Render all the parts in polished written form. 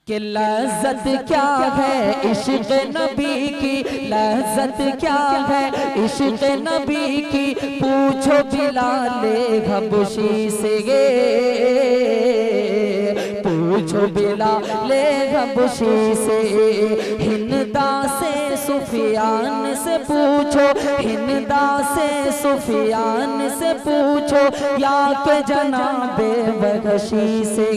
کہ لذت کیا ہے عشق نبی کی، لذت کیا ہے عشق نبی کی، پوچھو بلال حبشی سے پوچھو بلال حبشی سے، ہندا سے سفیان سے پوچھو، ہندا سے سفیان سے پوچھو، یا کہ جناب وحشی سے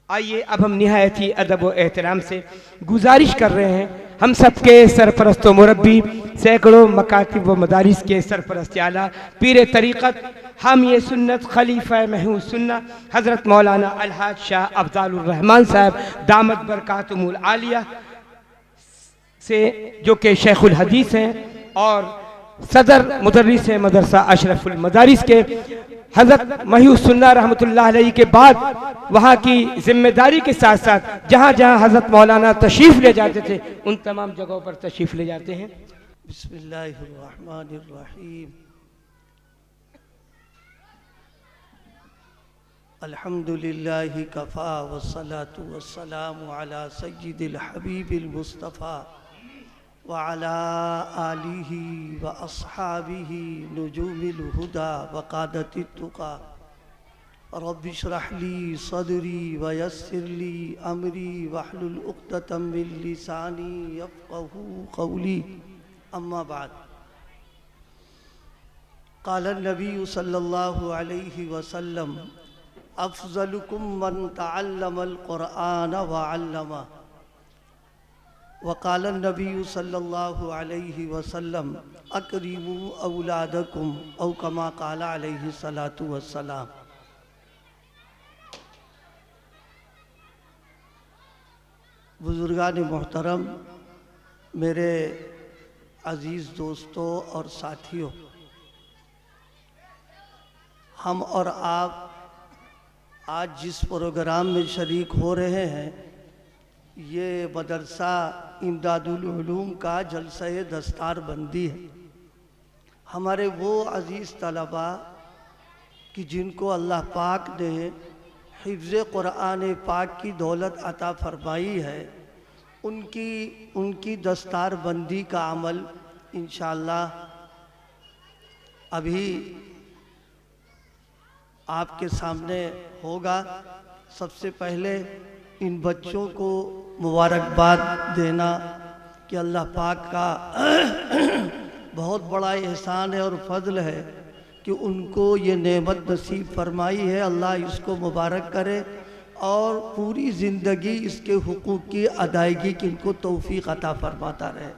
آئیے اب ہم نہایت ہی ادب و احترام سے گزارش کر رہے ہیں ہم سب کے سرپرست و مربی، سینکڑوں مکاتب و مدارس کے سرپرست اعلیٰ، پیر طریقت، حامی سنت، خلیفہ محمود سنہ حضرت مولانا الحاج شاہ افضال الرحمن صاحب دامت برکاتہم العالیہ سے، جو کہ شیخ الحدیث ہیں اور صدر مدرس مدرسہ اشرف المدارس کے، حضرت محی سنہ رحمۃ اللہ علیہ کے بعد وہاں کی ذمہ داری کے ساتھ ساتھ جہاں جہاں حضرت مولانا تشریف لے جاتے تھے ان تمام جگہوں پر تشریف لے جاتے ہیں۔ بسم اللہ الرحمن الرحیم، الحمد للہ کفا والصلاة والسلام علی سید الحبیب المصطفیٰ وعلى آلہ واصحابہ نجوم الہدى وقادة التقى، رب اشرح لی صدری ویسر لی امری واحلل عقدۃ من لسانی یفقہوا قولی، اما بعد۔ قال النبی صلی اللہ علیہ وسلم افضلکم من تعلم القرآن وعلمہ، وقال النبی صلی اللہ علیہ وسلم اکرموا اولادکم، او کما قال علیہ الصلاۃ والسلام۔ بزرگان محترم، میرے عزیز دوستوں اور ساتھیوں، ہم اور آپ آج جس پروگرام میں شریک ہو رہے ہیں یہ مدرسہ امداد العلوم کا جلسہ دستار بندی ہے۔ ہمارے وہ عزیز طلباء کہ جن کو اللہ پاک نے حفظ قرآن پاک کی دولت عطا فرمائی ہے، ان کی دستار بندی کا عمل انشاءاللہ ابھی آپ کے سامنے ہوگا۔ سب سے پہلے ان بچوں کو مبارکباد دینا کہ اللہ پاک کا بہت بڑا احسان ہے اور فضل ہے کہ ان کو یہ نعمت نصیب فرمائی ہے۔ اللہ اس کو مبارک کرے اور پوری زندگی اس کے حقوق کی ادائیگی کی ان کو توفیق عطا فرماتا رہے۔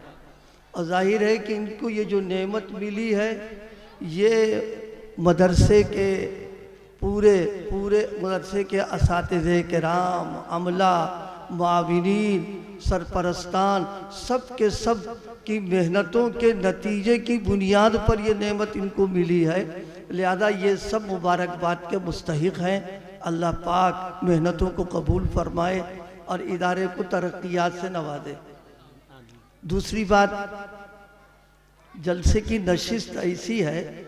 اور ظاہر ہے کہ ان کو یہ جو نعمت ملی ہے یہ مدرسے کے پورے مدرسے کے اساتذہ کرام، عملہ، معاونین، سرپرستان، سب کے سب کی محنتوں کے نتیجے کی بنیاد پر یہ نعمت ان کو ملی ہے، لہذا یہ سب مبارکباد کے مستحق ہیں۔ اللہ پاک محنتوں کو قبول فرمائے اور ادارے کو ترقیات سے نوازے۔ دوسری بات، جلسے کی نشست ایسی ہے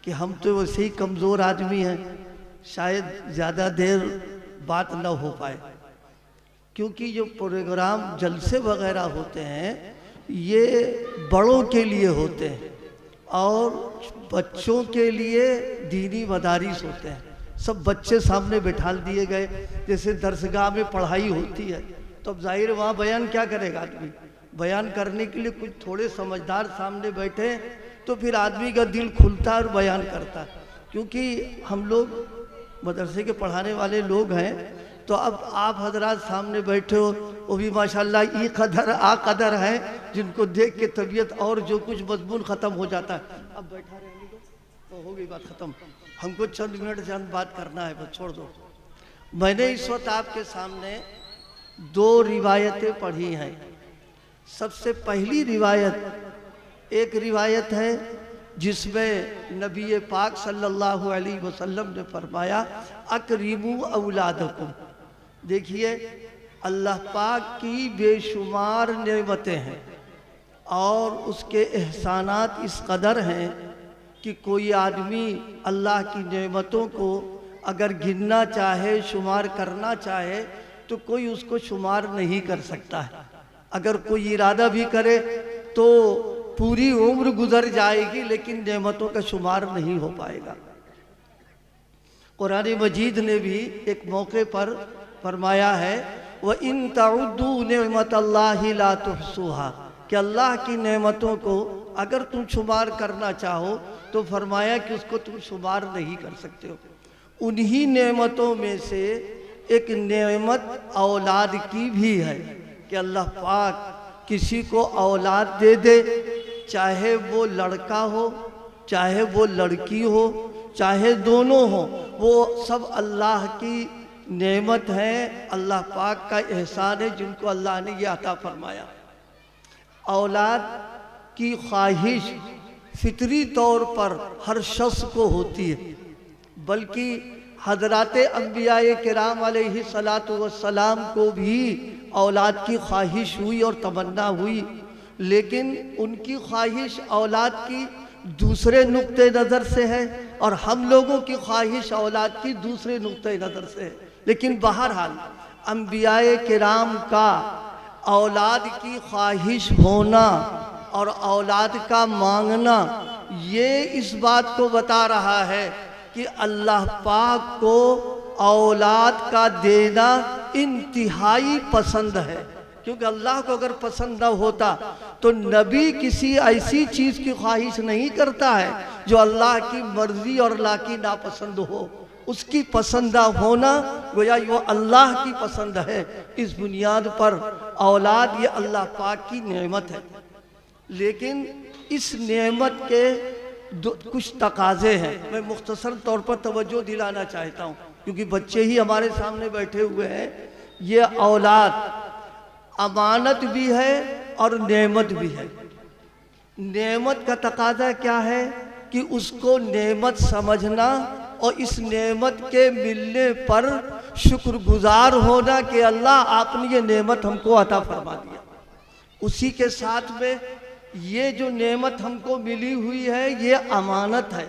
کہ ہم تو ویسے ہی کمزور آدمی ہیں، شاید زیادہ دیر بات نہ ہو پائے، کیونکہ جو پروگرام جلسے وغیرہ ہوتے ہیں یہ بڑوں کے لیے ہوتے ہیں اور بچوں کے لیے دینی مدارس ہوتے ہیں۔ سب بچے سامنے بٹھا دیے گئے، جیسے درسگاہ میں پڑھائی ہوتی ہے تو اب ظاہر وہاں بیان کیا کرے گا آدمی؟ بیان کرنے کے لیے کچھ تھوڑے سمجھدار سامنے بیٹھے تو پھر آدمی کا دل کھلتا ہے اور بیان کرتا ہے۔ کیونکہ ہم لوگ مدرسے کے پڑھانے والے لوگ ہیں تو اب آپ حضرات سامنے بیٹھے ہو، وہ بھی ماشاءاللہ ای قدر آ قدر ہیں جن کو دیکھ کے طبیعت اور جو کچھ مضمون ختم ہو جاتا ہے۔ اب بیٹھا رہنے دو تو ہو گئی بات ختم، ہم کو چند منٹ چند بات کرنا ہے، بس چھوڑ دو۔ میں نے اس وقت آپ کے سامنے دو روایتیں پڑھی ہیں۔ سب سے پہلی روایت، ایک روایت ہے جس میں نبی پاک صلی اللہ علیہ وسلم نے فرمایا اکرموا اولادکم۔ دیکھیے اللہ پاک کی بے شمار نعمتیں ہیں اور اس کے احسانات اس قدر ہیں کہ کوئی آدمی اللہ کی نعمتوں کو اگر گننا چاہے، شمار کرنا چاہے تو کوئی اس کو شمار نہیں کر سکتا ہے. اگر کوئی ارادہ بھی کرے تو پوری عمر گزر جائے گی لیکن نعمتوں کا شمار نہیں ہو پائے گا. قرآن مجید نے بھی ایک موقع پر فرمایا ہے وَإِن تَعُدُّوا نِعْمَةَ اللَّهِ لَا تُحْصُوهَا کہ اللہ کی نعمتوں کو اگر تم شمار کرنا چاہو تو فرمایا کہ اس کو تم شمار نہیں کر سکتے ہو. انہی نعمتوں میں سے ایک نعمت اولاد کی بھی ہے کہ اللہ پاک کسی کو اولاد دے دے، چاہے وہ لڑکا ہو چاہے وہ لڑکی ہو چاہے دونوں ہوں، وہ سب اللہ کی نعمت ہے، اللہ پاک کا احسان ہے جن کو اللہ نے یہ عطا فرمایا. اولاد کی خواہش فطری طور پر ہر شخص کو ہوتی ہے، بلکہ حضرات انبیاء کرام علیہ السلام کو بھی اولاد کی خواہش ہوئی اور تمنا ہوئی، لیکن ان کی خواہش اولاد کی دوسرے نقطہ نظر سے ہے اور ہم لوگوں کی خواہش اولاد کی دوسرے نقطہ نظر سے ہے. لیکن بہرحال انبیاء کرام کا اولاد کی خواہش ہونا اور اولاد کا مانگنا یہ اس بات کو بتا رہا ہے کہ اللہ پاک کو اولاد کا دینا انتہائی پسند ہے. کیونکہ اللہ کو اگر پسند نہ ہوتا تو نبی کسی ایسی چیز کی خواہش نہیں کرتا ہے جو اللہ کی مرضی اور اللہ کی ناپسند ہو. اس کی پسندہ ہونا گویا وہ اللہ کی پسند ہے. اس بنیاد پر اولاد یہ اللہ پاک کی نعمت ہے، لیکن اس نعمت کے کچھ تقاضے ہیں. میں مختصر طور پر توجہ دلانا چاہتا ہوں کیونکہ بچے ہی ہمارے سامنے بیٹھے ہوئے ہیں. یہ اولاد امانت بھی ہے اور نعمت بھی ہے. نعمت کا تقاضا کیا ہے کہ اس کو نعمت سمجھنا اور اس نعمت کے ملنے پر شکر گزار ہونا کہ اللہ آپ نے یہ نعمت ہم کو عطا فرما دیا. اسی کے ساتھ میں یہ جو نعمت ہم کو ملی ہوئی ہے یہ امانت ہے.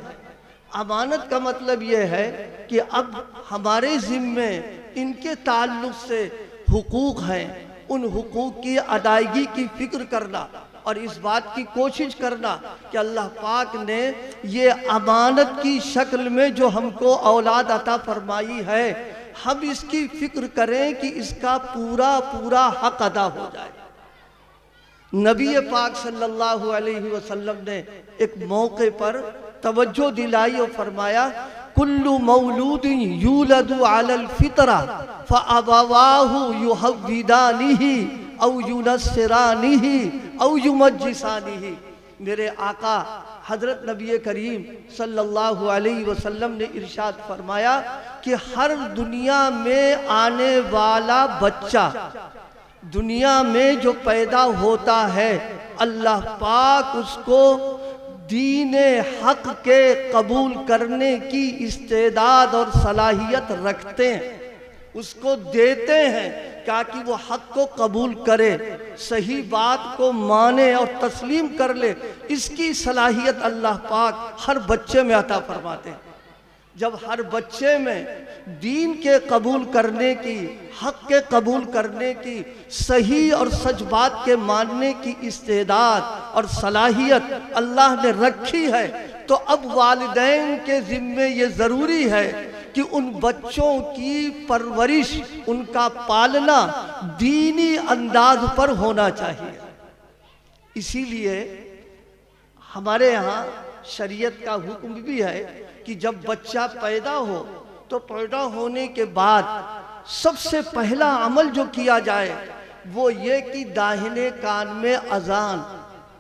امانت کا مطلب یہ ہے کہ اب ہمارے ذمے ان کے تعلق سے حقوق ہیں، ان حقوق کی ادائیگی کی فکر کرنا اور اس بات کی کوشش کرنا کہ اللہ پاک نے یہ امانت کی شکل میں جو ہم کو اولاد عطا فرمائی ہے ہم اس کی فکر کریں کہ اس کا پورا حق ادا ہو جائے. نبی پاک صلی اللہ علیہ وسلم نے ایک موقع پر توجہ دلائی اور فرمایا کل مولود یولد علی الفطرہ فابواہ یحودانہ او ینصرانہ او یمجسانہ. میرے آقا حضرت نبی کریم صلی اللہ علیہ وسلم نے ارشاد فرمایا کہ ہر دنیا میں آنے والا بچہ، دنیا میں جو پیدا ہوتا ہے اللہ پاک اس کو دین حق کے قبول کرنے کی استعداد اور صلاحیت رکھتے ہیں، اس کو دیتے ہیں تاکہ وہ حق کو قبول کرے، صحیح بات کو مانے اور تسلیم کر لے. اس کی صلاحیت اللہ پاک ہر بچے میں عطا فرماتے ہیں. جب ہر بچے میں دین کے قبول کرنے کی، حق کے قبول کرنے کی، صحیح اور سچ بات کے ماننے کی استعداد اور صلاحیت اللہ نے رکھی ہے تو اب والدین کے ذمے یہ ضروری ہے کہ ان بچوں کی پرورش، ان کا پالنا دینی انداز پر ہونا چاہیے. اسی لیے ہمارے یہاں شریعت کا حکم بھی ہے کہ جب بچہ پیدا ہو تو پیدا ہونے کے بعد سب سے پہلا عمل جو کیا جائے وہ یہ کہ داہنے کان میں اذان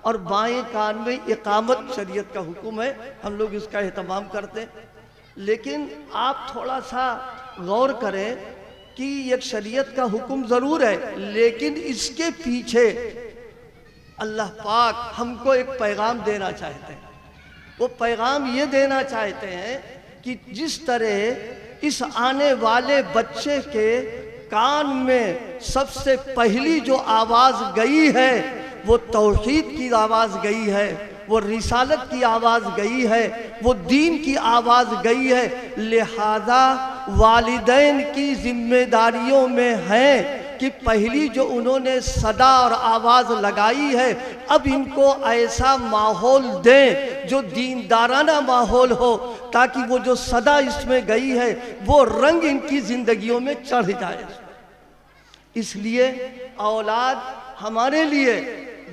اور بائیں کان میں اقامت شریعت کا حکم ہے. ہم لوگ اس کا اہتمام کرتے ہیں، لیکن آپ تھوڑا سا غور کریں کہ ایک شریعت کا حکم ضرور ہے لیکن اس کے پیچھے اللہ پاک ہم کو ایک پیغام دینا چاہتے ہیں. وہ پیغام یہ دینا چاہتے ہیں کہ جس طرح اس آنے والے بچے کے کان میں سب سے پہلی جو آواز گئی ہے وہ توحید کی آواز گئی ہے، وہ رسالت کی آواز گئی ہے، وہ دین کی آواز گئی ہے، لہذا والدین کی ذمہ داریوں میں ہے کہ پہلی جو انہوں نے صدا اور آواز لگائی ہے، اب ان کو ایسا ماحول دیں جو دیندارانہ ماحول ہو، تاکہ وہ جو صدا اس میں گئی ہے وہ رنگ ان کی زندگیوں میں چڑھ جائے۔ اس لیے اولاد ہمارے لیے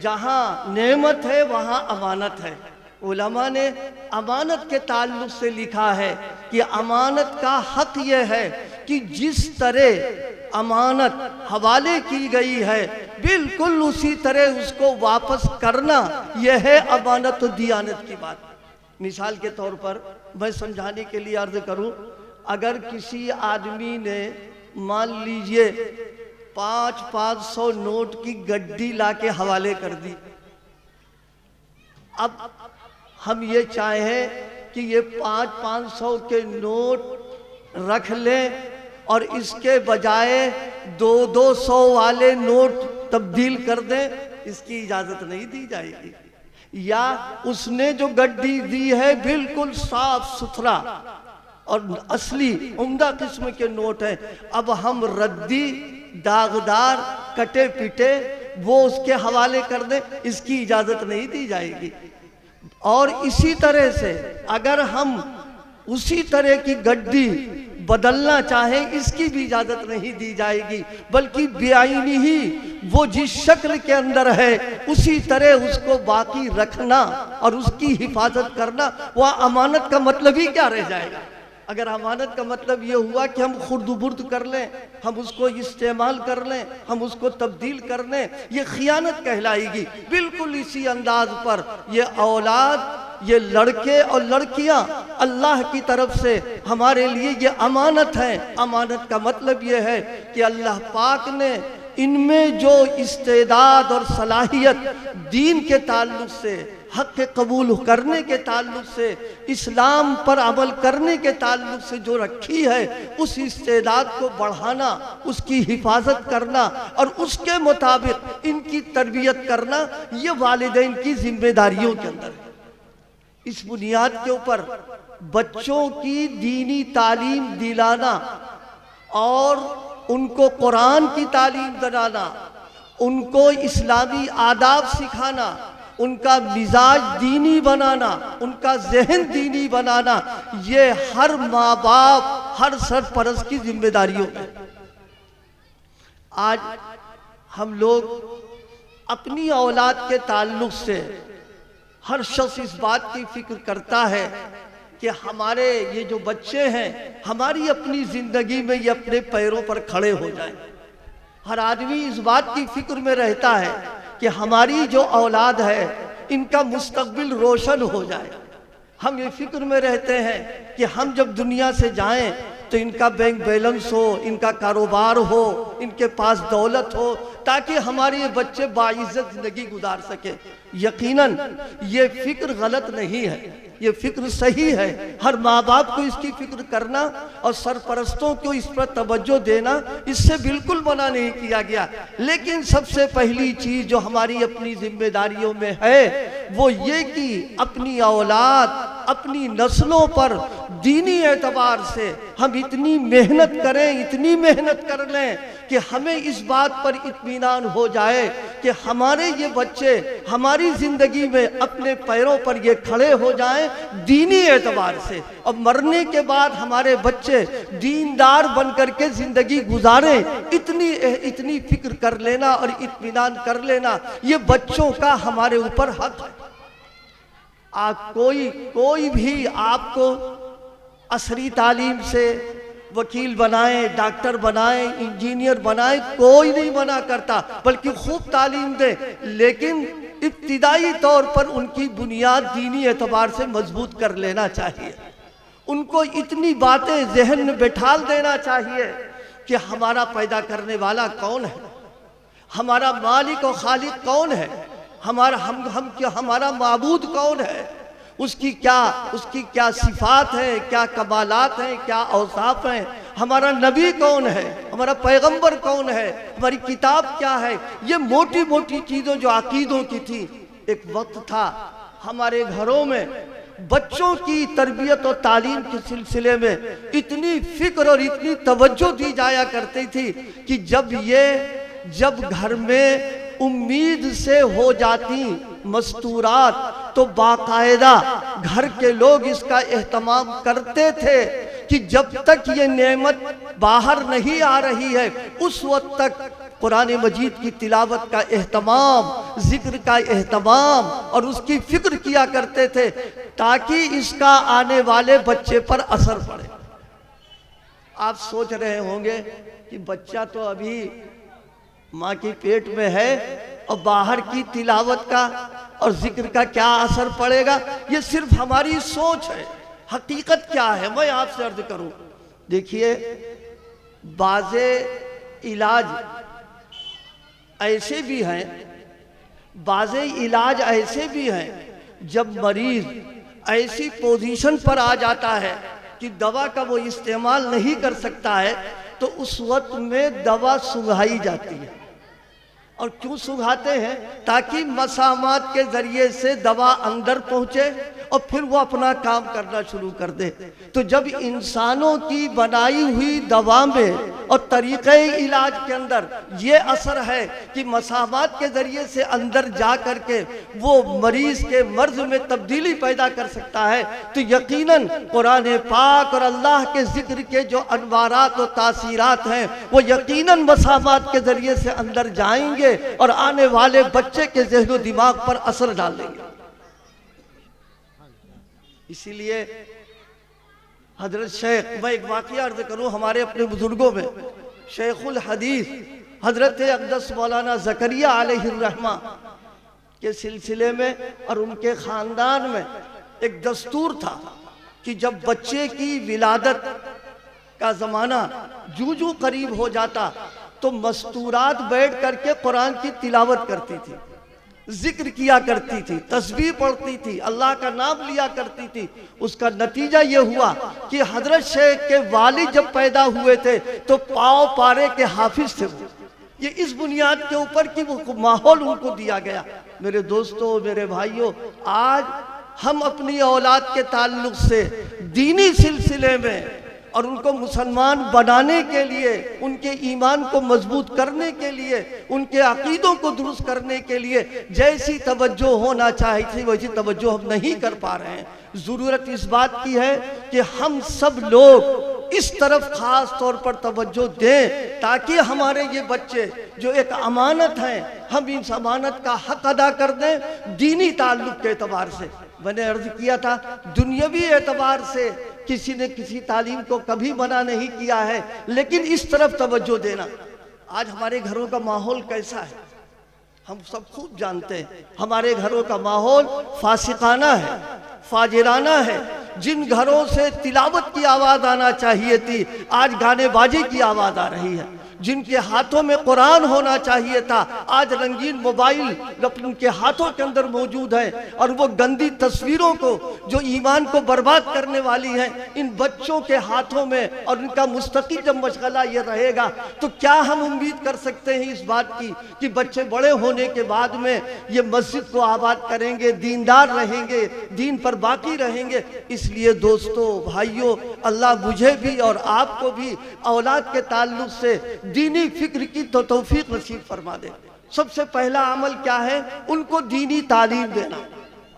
جہاں نعمت ہے وہاں امانت ہے۔ علماء نے امانت کے تعلق سے لکھا ہے کہ امانت کا حق یہ ہے کہ جس طرح امانت حوالے کی گئی ہے بالکل اسی طرح اس کو واپس کرنا، یہ ہے امانت و دیانت کی بات۔ مثال کے طور پر میں سمجھانے کے لیے عرض کروں، اگر کسی آدمی نے مان لیجئے 500 نوٹ کی گڈی لا کے حوالے کر دی، اب ہم یہ چاہیں کہ یہ 500 کے نوٹ رکھ لیں اور اس کے بجائے 200 والے نوٹ تبدیل کر دیں، اس کی اجازت نہیں دی جائے گی۔ یا اس نے جو گڈی دی ہے بالکل صاف ستھرا اور اصلی عمدہ قسم کے نوٹ ہیں، اب ہم ردی داغدار کٹے پٹے وہ اس کے حوالے کر دیں، اس کی اجازت نہیں دی جائے گی۔ اور اسی طرح سے اگر ہم اسی طرح کی گڈی بدلنا چاہیں، اس کی بھی اجازت نہیں دی جائے گی، بلکہ بعینی ہی وہ جس شکل کے اندر ہے اسی طرح اس کو باقی رکھنا اور اس کی حفاظت کرنا، وہ امانت کا مطلب ہی کیا رہ جائے گا؟ اگر امانت کا مطلب یہ ہوا کہ ہم خرد و برد کر لیں، ہم اس کو استعمال کر لیں، ہم اس کو تبدیل کر لیں، یہ خیانت کہلائے گی۔ بالکل اسی انداز پر یہ اولاد، یہ لڑکے اور لڑکیاں اللہ کی طرف سے ہمارے لیے یہ امانت ہیں۔ امانت کا مطلب یہ ہے کہ اللہ پاک نے ان میں جو استعداد اور صلاحیت دین کے تعلق سے، حق کے قبول کرنے کے تعلق سے، اسلام پر عمل کرنے کے تعلق سے جو رکھی ہے، اس استعداد کو بڑھانا، اس کی حفاظت کرنا اور اس کے مطابق ان کی تربیت کرنا، یہ والدین کی ذمہ داریوں کے اندر ہے۔ اس بنیاد کے اوپر بچوں کی دینی تعلیم دلانا اور ان کو قرآن کی تعلیم دلانا، ان کو اسلامی آداب سکھانا، ان کا مزاج دینی بنانا، ان کا ذہن دینی بنانا، یہ ہر ماں باپ، ہر سرپرست کی ذمہ داریوں میں۔ آج ہم لوگ اپنی اولاد کے تعلق سے ہر شخص اس بات کی فکر کرتا ہے کہ ہمارے یہ جو بچے ہیں ہماری اپنی زندگی میں یہ اپنے پیروں پر کھڑے ہو جائیں۔ ہر آدمی اس بات کی فکر میں رہتا ہے کہ ہماری جو اولاد ہے ان کا مستقبل روشن ہو جائے۔ ہم یہ فکر میں رہتے ہیں کہ ہم جب دنیا سے جائیں تو ان کا بینک بیلنس ہو، ان کا کاروبار ہو، ان کے پاس دولت ہو، تاکہ ہمارے یہ بچے باعزت زندگی گزار سکیں۔ یقیناً یہ فکر غلط نہیں ہے، یہ فکر صحیح ہے۔ ہر ماں باپ کو اس کی فکر کرنا اور سرپرستوں کو اس پر توجہ دینا، اس سے بالکل منع نہیں کیا گیا۔ لیکن سب سے پہلی چیز جو ہماری اپنی ذمہ داریوں میں ہے وہ یہ کہ اپنی اولاد، اپنی نسلوں پر دینی اعتبار سے ہم اتنی محنت کریں، اتنی محنت کر لیں کہ ہمیں اس بات پر اطمینان ہو جائے کہ ہمارے یہ بچے ہماری زندگی میں اپنے پیروں پر یہ کھڑے ہو جائیں دینی اعتبار سے، اور مرنے کے بعد ہمارے بچے دیندار بن کر کے زندگی گزاریں۔ اتنی فکر کر لینا اور اطمینان کر لینا یہ بچوں کا ہمارے اوپر حق ہے۔ کوئی بھی آپ کو عصری تعلیم سے وکیل بنائیں، ڈاکٹر بنائیں، انجینئر بنائیں، کوئی نہیں منع کرتا، بلکہ خوب تعلیم دیں، لیکن ابتدائی طور پر ان کی بنیاد دینی اعتبار سے مضبوط کر لینا چاہیے۔ ان کو اتنی باتیں ذہن میں بٹھال دینا چاہیے کہ ہمارا پیدا کرنے والا کون ہے، ہمارا مالک و خالق کون ہے، ہمارا معبود کون ہے، اس کی کیا صفات ہیں، کیا کمالات ہیں، کیا اوصاف ہیں، ہمارا نبی کون ہے، ہمارا پیغمبر کون ہے، ہماری کتاب کیا ہے۔ یہ موٹی موٹی چیزوں جو عقیدوں کی تھی، ایک وقت تھا ہمارے گھروں میں بچوں کی تربیت اور تعلیم کے سلسلے میں اتنی فکر اور اتنی توجہ دی جایا کرتی تھی کہ جب گھر میں امید سے ہو جاتی مستورات تو باقاعدہ گھر کے لوگ اس کا اہتمام کرتے تھے کہ جب تک یہ نعمت باہر نہیں آ رہی ہے اس وقت تک قرآن مجید کی تلاوت کا اہتمام، ذکر کا اہتمام اور اس کی فکر کیا کرتے تھے تاکہ اس کا آنے والے بچے پر اثر پڑے۔ آپ سوچ رہے ہوں گے کہ بچہ تو ابھی ماں کی پیٹ میں ہے اور باہر کی تلاوت کا اور ذکر کا کیا اثر پڑے گا؟ یہ صرف ہماری سوچ ہے۔ حقیقت کیا ہے میں آپ سے عرض کروں۔ دیکھیے، بعض علاج ایسے بھی ہیں، بعض علاج ایسے بھی ہیں جب مریض ایسی پوزیشن پر آ جاتا ہے کہ دوا کا وہ استعمال نہیں کر سکتا ہے تو اس وقت میں دوا سنگھائی جاتی ہے۔ اور کیوں سنگھاتے ہیں؟ تاکہ مسامات کے ذریعے سے دوا اندر پہنچے اور پھر وہ اپنا کام کرنا شروع کر دے۔ تو جب انسانوں کی بنائی ہوئی دوا میں اور طریقہ علاج کے اندر یہ اثر ہے کہ مسامات کے ذریعے سے اندر جا کر کے وہ مریض کے مرض میں تبدیلی پیدا کر سکتا ہے تو یقیناً قرآن پاک اور اللہ کے ذکر کے جو انوارات و تاثیرات ہیں وہ یقیناً مسامات کے ذریعے سے اندر جائیں گے اور آنے والے بچے کے ذہن و دماغ پر اثر ڈالیں گے۔ اسی لیے حضرت شیخ، میں ایک واقعہ عرض کروں ہمارے اپنے بزرگوں میں، شیخ الحدیث حضرت اقدس مولانا زکریا علیہ الرحمہ کے سلسلے میں اور ان کے خاندان میں ایک دستور تھا کہ جب بچے کی ولادت کا زمانہ جو قریب ہو جاتا تو مستورات بیٹھ کر کے قرآن کی تلاوت کرتی تھی، ذکر کیا کرتی تھی، تسبیح پڑھتی تھی، اللہ کا نام لیا کرتی تھی۔ اس کا نتیجہ یہ ہوا کہ حضرت شیخ کے والد جب پیدا ہوئے تھے تو پاؤ پارے کے حافظ تھے وہ۔ یہ اس بنیاد کے اوپر کہ وہ ماحول ان کو دیا گیا۔ میرے دوستو، میرے بھائیوں، آج ہم اپنی اولاد کے تعلق سے دینی سلسلے میں اور ان کو مسلمان بنانے کے لیے، ان کے ایمان کو مضبوط کرنے کے لیے، ان کے عقیدوں کو درست کرنے کے لیے جیسی توجہ ہونا چاہیے تھی ویسی توجہ ہم نہیں کر پا رہے ہیں۔ ضرورت اس بات کی ہے کہ ہم سب لوگ اس طرف خاص طور پر توجہ دیں تاکہ ہمارے یہ بچے جو ایک امانت ہیں ہم اس امانت کا حق ادا کر دیں دینی تعلق کے اعتبار سے۔ میں نے عرض کیا تھا دنیاوی اعتبار سے کسی نے کسی تعلیم کو کبھی منع نہیں کیا ہے، لیکن اس طرف توجہ دینا۔ آج ہمارے گھروں کا ماحول کیسا ہے ہم سب خوب جانتے ہیں۔ ہمارے گھروں کا ماحول فاسقانہ ہے، فاجرانہ ہے۔ جن گھروں سے تلاوت کی آواز آنا چاہیے تھی آج گانے باجے کی آواز آ رہی ہے۔ جن کے ہاتھوں میں قرآن ہونا چاہیے تھا آج رنگین موبائل ان کے ہاتھوں کے اندر موجود ہے، اور وہ گندی تصویروں کو جو ایمان کو برباد کرنے والی ہیں ان بچوں کے ہاتھوں میں، اور ان کا مستقل جب مشغلہ یہ رہے گا تو کیا ہم امید کر سکتے ہیں اس بات کی کہ بچے بڑے ہونے کے بعد میں یہ مسجد کو آباد کریں گے، دیندار رہیں گے، دین پر باقی رہیں گے؟ اس لیے دوستو، بھائیوں، اللہ مجھے بھی اور آپ کو بھی اولاد کے تعلق سے دینی فکر کی تو توفیق نصیب فرما دے۔ سب سے پہلا عمل کیا ہے؟ ان کو دینی تعلیم دینا،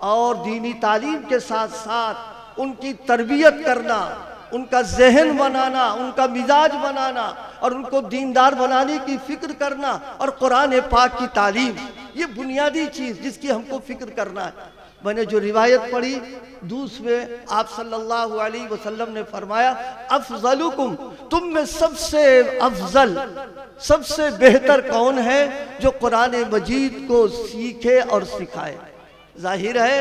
اور دینی تعلیم کے ساتھ ساتھ ان کی تربیت کرنا، ان کا ذہن بنانا، ان کا مزاج بنانا، اور ان کو دیندار بنانے کی فکر کرنا، اور قرآن پاک کی تعلیم، یہ بنیادی چیز جس کی ہم کو فکر کرنا ہے۔ میں نے جو روایت پڑھی دوسرے آپ صلی اللہ علیہ وسلم نے فرمایا افضلکم، تم میں سب سے افضل، سب سے بہتر کون ہے؟ جو قرآن مجید کو سیکھے اور سکھائے۔ ظاہر ہے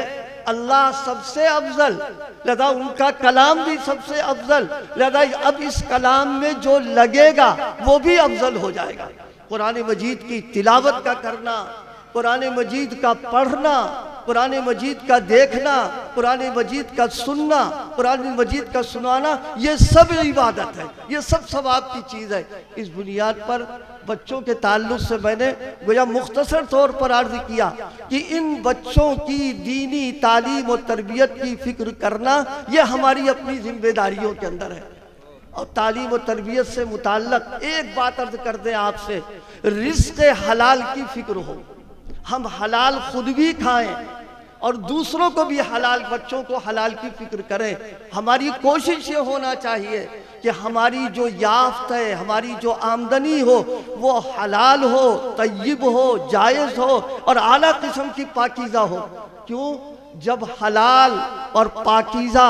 اللہ سب سے افضل، لہذا ان کا کلام بھی سب سے افضل، لہذا اب اس کلام میں جو لگے گا وہ بھی افضل ہو جائے گا۔ قرآن مجید کی تلاوت کا کرنا، قرآن مجید کا پڑھنا، قرآن مجید کا دیکھنا، قرآن مجید کا سننا، قرآن مجید کا سنانا، یہ سب عبادت ہے، یہ سب ثواب کی چیز ہے۔ اس بنیاد پر بچوں کے تعلق سے میں نے گویا مختصر طور پر عرض کیا کہ ان بچوں کی دینی تعلیم و تربیت کی فکر کرنا یہ ہماری اپنی ذمہ داریوں کے اندر ہے۔ اور تعلیم و تربیت سے متعلق ایک بات عرض کر دیں آپ سے، رزق حلال کی فکر ہو، ہم حلال خود بھی کھائیں اور دوسروں کو بھی حلال، بچوں کو حلال کی فکر کریں۔ ہماری کوشش یہ ہونا چاہیے کہ ہماری جو یافت ہے، ہماری جو آمدنی ہو وہ حلال ہو، طیب ہو، جائز ہو اور اعلیٰ قسم کی پاکیزہ ہو۔ کیوں؟ جب حلال اور پاکیزہ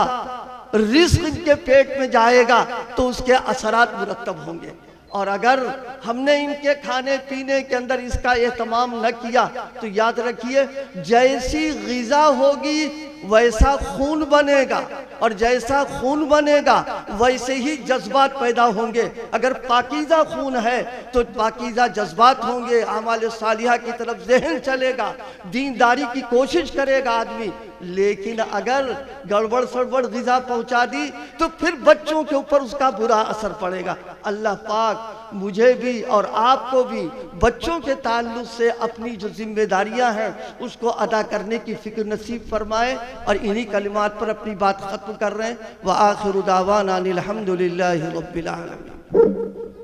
رزق ان کے پیٹ میں جائے گا تو اس کے اثرات مرتب ہوں گے، اور اگر ہم نے ان کے کھانے پینے کے اندر اس کا اہتمام نہ کیا تو یاد رکھیے جیسی غذا ہوگی ویسا خون بنے گا، اور جیسا خون بنے گا ویسے ہی جذبات پیدا ہوں گے۔ اگر پاکیزہ خون ہے تو پاکیزہ جذبات ہوں گے، اعمال صالحہ کی طرف ذہن چلے گا، دینداری کی کوشش کرے گا آدمی۔ لیکن اگر گڑبڑ سڑبڑ غذا پہنچا دی تو پھر بچوں کے اوپر اس کا برا اثر پڑے گا۔ اللہ پاک مجھے بھی اور آپ کو بھی بچوں کے تعلق سے اپنی جو ذمہ داریاں ہیں اس کو ادا کرنے کی فکر نصیب فرمائے، اور انہی کلمات پر اپنی بات ختم کر رہے ہیں۔ وآخر دعوانا الحمد للہ رب العالمین۔